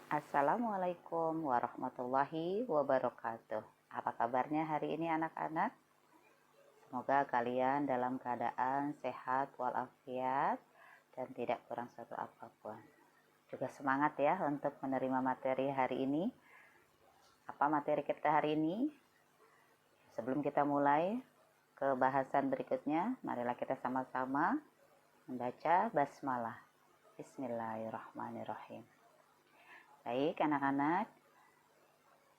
Assalamualaikum warahmatullahi wabarakatuh. Apa kabarnya hari ini anak-anak? Semoga kalian dalam keadaan sehat walafiat dan tidak kurang suatu apapun. Juga semangat ya untuk menerima materi hari ini. Apa materi kita hari ini? Sebelum kita mulai ke bahasan berikutnya, marilah kita sama-sama membaca basmalah. Bismillahirrahmanirrahim. Baik anak-anak,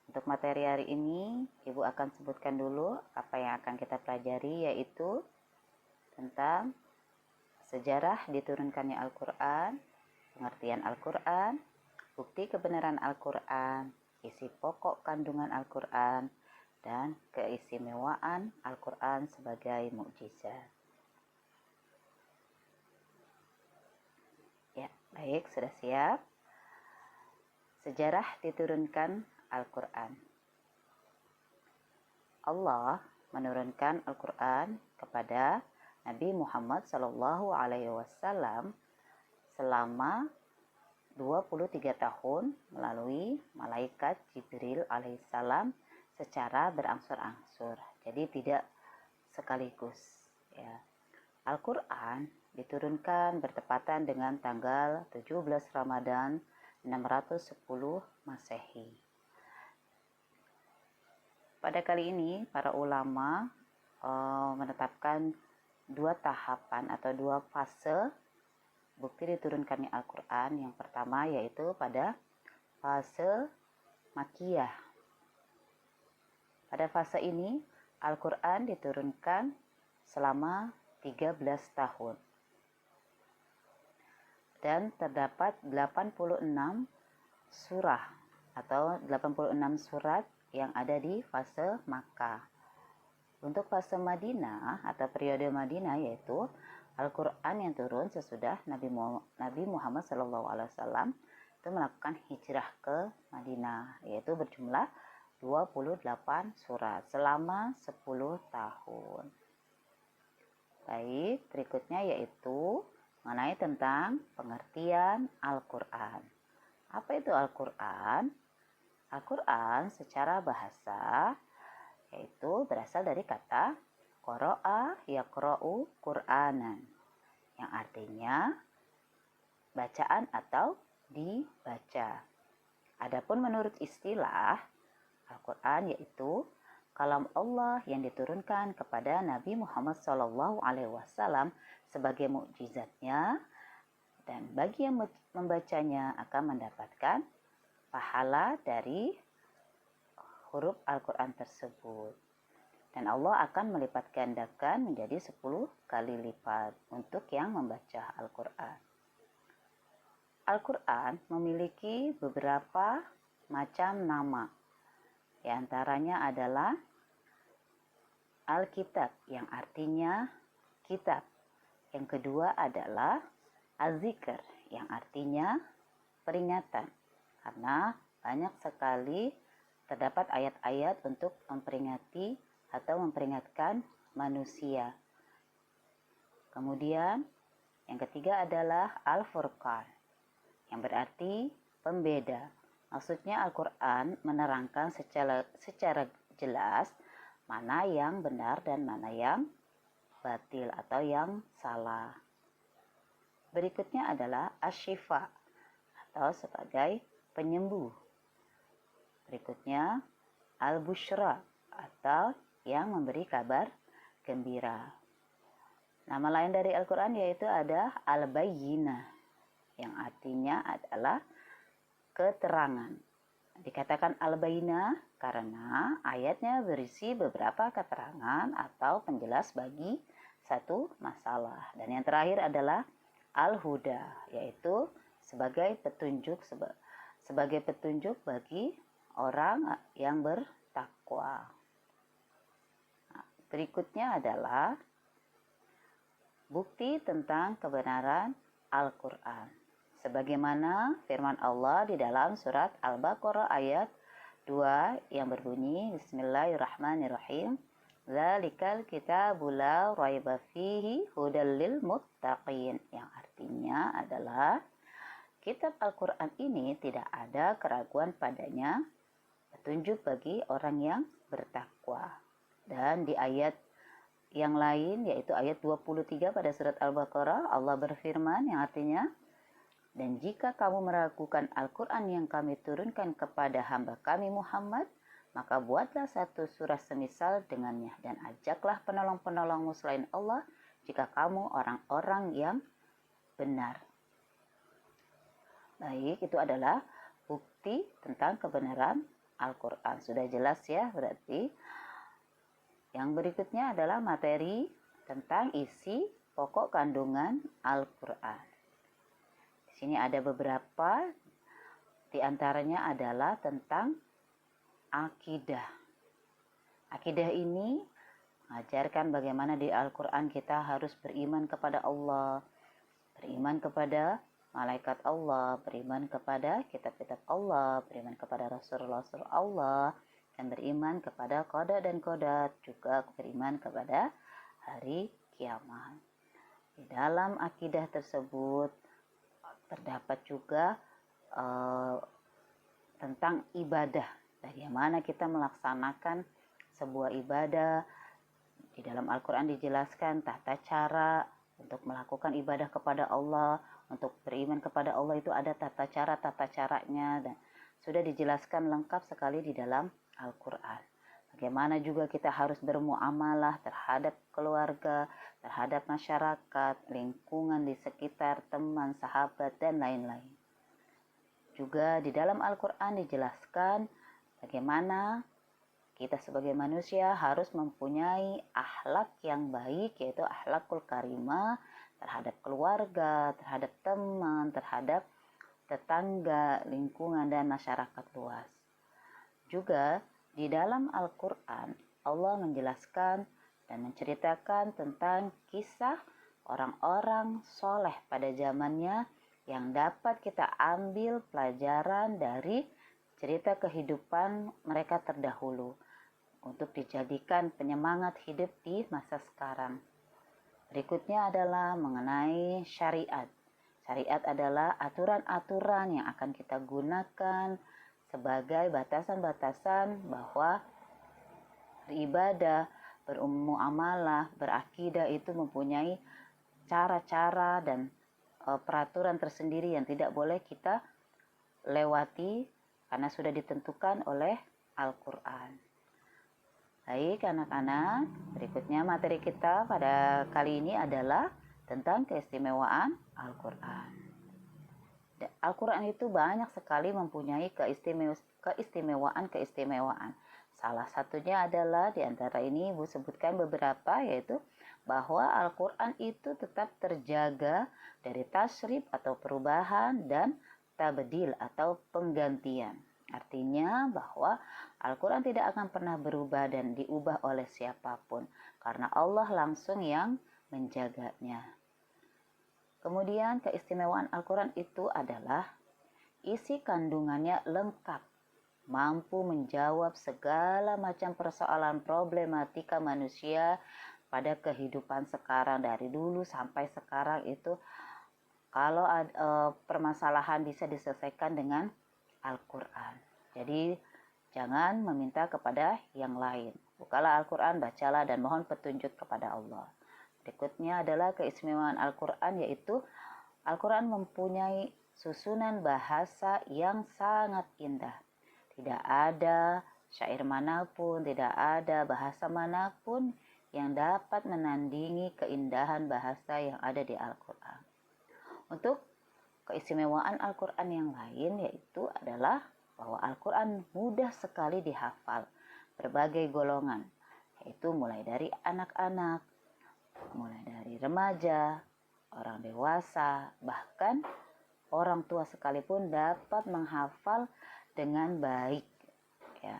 untuk materi hari ini Ibu akan sebutkan dulu apa yang akan kita pelajari, yaitu tentang sejarah diturunkannya Al-Quran, pengertian Al-Quran, bukti kebenaran Al-Quran, isi pokok kandungan Al-Quran, dan keistimewaan Al-Quran sebagai mukjizat. Ya, baik, sudah siap? Sejarah diturunkan Al-Quran. Allah menurunkan Al-Quran kepada Nabi Muhammad SAW selama 23 tahun melalui malaikat Jibril alaihissalam secara berangsur-angsur. Jadi tidak sekaligus. Ya. Al-Quran diturunkan bertepatan dengan tanggal 17 Ramadan 610 Masehi. Pada kali ini para ulama menetapkan dua tahapan atau dua fase bukti diturunkannya Al-Quran. Yang pertama yaitu pada fase Makkiyah. Pada fase ini Al-Quran diturunkan selama 13 tahun. Dan terdapat 86 surah atau 86 surat yang ada di fase Makkah. Untuk fase Madinah atau periode Madinah yaitu Al-Quran yang turun sesudah Nabi Muhammad SAW itu melakukan hijrah ke Madinah, yaitu berjumlah 28 surat selama 10 tahun. Baik, berikutnya yaitu mengenai tentang pengertian Al-Quran. Apa itu Al-Quran? Al-Quran secara bahasa yaitu berasal dari kata qara'a yaqra'u Qur'anan, yang artinya bacaan atau dibaca. Adapun menurut istilah, Al-Quran yaitu kalam Allah yang diturunkan kepada Nabi Muhammad SAW sebagai mukjizatnya, dan bagi yang membacanya akan mendapatkan pahala dari huruf Al-Quran tersebut. Dan Allah akan melipat gandakan menjadi 10 kali lipat untuk yang membaca Al-Quran. Al-Quran memiliki beberapa macam nama. Di antaranya adalah Al-Kitab yang artinya kitab. Yang kedua adalah Az-Zikr yang artinya peringatan. Karena banyak sekali terdapat ayat-ayat untuk memperingati atau memperingatkan manusia. Kemudian yang ketiga adalah Al-Furqan yang berarti pembeda. Maksudnya Al-Quran menerangkan secara jelas mana yang benar dan mana yang batil atau yang salah. Berikutnya adalah Asy-Syifa atau sebagai penyembuh. Berikutnya Al-Busyra atau yang memberi kabar gembira. Nama lain dari Al-Quran yaitu ada Al-Bayyinah yang artinya adalah keterangan. Dikatakan Al-Bayyinah karena ayatnya berisi beberapa keterangan atau penjelas bagi satu masalah. Dan yang terakhir adalah Al-Huda, yaitu sebagai petunjuk bagi orang yang bertakwa. Nah, berikutnya adalah bukti tentang kebenaran Al-Quran. Sebagaimana firman Allah di dalam surat Al-Baqarah ayat 2 yang berbunyi Bismillahirrahmanirrahim. Dzalikal kitabu la raiba fihi hudal lil muttaqin, yang artinya adalah kitab Al-Quran ini tidak ada keraguan padanya, petunjuk bagi orang yang bertakwa. Dan di ayat yang lain, yaitu ayat 23 pada surat Al-Baqarah, Allah berfirman yang artinya, dan jika kamu meragukan Al-Quran yang kami turunkan kepada hamba kami Muhammad, maka buatlah satu surah semisal dengannya dan ajaklah penolong-penolongmu selain Allah jika kamu orang-orang yang benar. Baik, itu adalah bukti tentang kebenaran Al-Quran. Sudah jelas ya berarti. Yang berikutnya adalah materi tentang isi pokok kandungan Al-Quran. Di sini ada beberapa, di antaranya adalah tentang akidah. Akidah ini mengajarkan bagaimana di Al-Quran kita harus beriman kepada Allah, beriman kepada malaikat Allah, beriman kepada kitab-kitab Allah, beriman kepada Rasul-Rasul Allah, dan beriman kepada qada dan qodat, juga beriman kepada hari kiamat. Di dalam akidah tersebut terdapat juga tentang ibadah. Bagaimana kita melaksanakan sebuah ibadah. Di dalam Al-Quran dijelaskan tata cara untuk melakukan ibadah kepada Allah. Untuk beriman kepada Allah itu ada tata caranya, dan sudah dijelaskan lengkap sekali di dalam Al-Quran. Bagaimana juga kita harus bermuamalah terhadap keluarga, terhadap masyarakat, lingkungan di sekitar, teman, sahabat, dan lain-lain. Juga di dalam Al-Quran dijelaskan bagaimana kita sebagai manusia harus mempunyai akhlak yang baik, yaitu akhlakul karimah terhadap keluarga, terhadap teman, terhadap tetangga, lingkungan, dan masyarakat luas. Juga di dalam Al-Quran Allah menjelaskan dan menceritakan tentang kisah orang-orang soleh pada zamannya yang dapat kita ambil pelajaran dari cerita kehidupan mereka terdahulu untuk dijadikan penyemangat hidup di masa sekarang. Berikutnya adalah mengenai syariat. Syariat adalah aturan-aturan yang akan kita gunakan sebagai batasan-batasan bahwa beribadah, bermuamalah, berakidah itu mempunyai cara-cara dan peraturan tersendiri yang tidak boleh kita lewati karena sudah ditentukan oleh Al-Quran. Baik anak-anak, berikutnya materi kita pada kali ini adalah tentang keistimewaan Al-Quran. Al-Quran itu banyak sekali mempunyai keistimewaan. Salah satunya adalah di antara ini Ibu sebutkan beberapa, yaitu bahwa Al-Quran itu tetap terjaga dari tasrif atau perubahan dan tabdil atau penggantian. Artinya bahwa Al-Quran tidak akan pernah berubah dan diubah oleh siapapun karena Allah langsung yang menjaganya. Kemudian keistimewaan Al-Quran itu adalah isi kandungannya lengkap, mampu menjawab segala macam persoalan problematika manusia pada kehidupan sekarang, dari dulu sampai sekarang itu kalau permasalahan bisa diselesaikan dengan Al-Quran. Jadi jangan meminta kepada yang lain. Bukalah Al-Quran, bacalah dan mohon petunjuk kepada Allah. Berikutnya adalah keistimewaan Al-Quran, yaitu Al-Quran mempunyai susunan bahasa yang sangat indah. Tidak ada syair manapun, tidak ada bahasa manapun yang dapat menandingi keindahan bahasa yang ada di Al-Quran. Untuk keistimewaan Al-Quran yang lain yaitu adalah bahwa Al-Quran mudah sekali dihafal berbagai golongan, yaitu mulai dari anak-anak, mulai dari remaja, orang dewasa, bahkan orang tua sekalipun dapat menghafal dengan baik. Ya.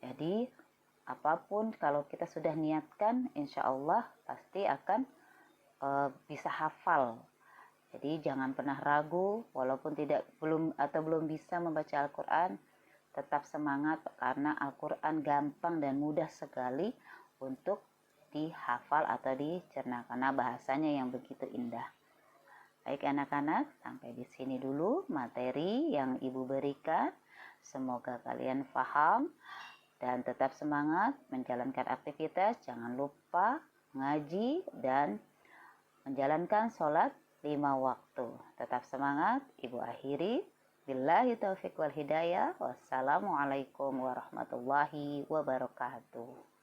Jadi apapun kalau kita sudah niatkan, insya Allah pasti akan bisa hafal. Jadi jangan pernah ragu, walaupun belum bisa membaca Al-Quran, tetap semangat karena Al-Quran gampang dan mudah sekali untuk dihafal atau dicerna karena bahasanya yang begitu indah. Baik anak-anak, sampai di sini dulu materi yang Ibu berikan. Semoga kalian paham dan tetap semangat menjalankan aktivitas. Jangan lupa ngaji dan menjalankan sholat 5 waktu. Tetap semangat, Ibu akhiri. Billahi taufiq wal hidayah. Wassalamualaikum warahmatullahi wabarakatuh.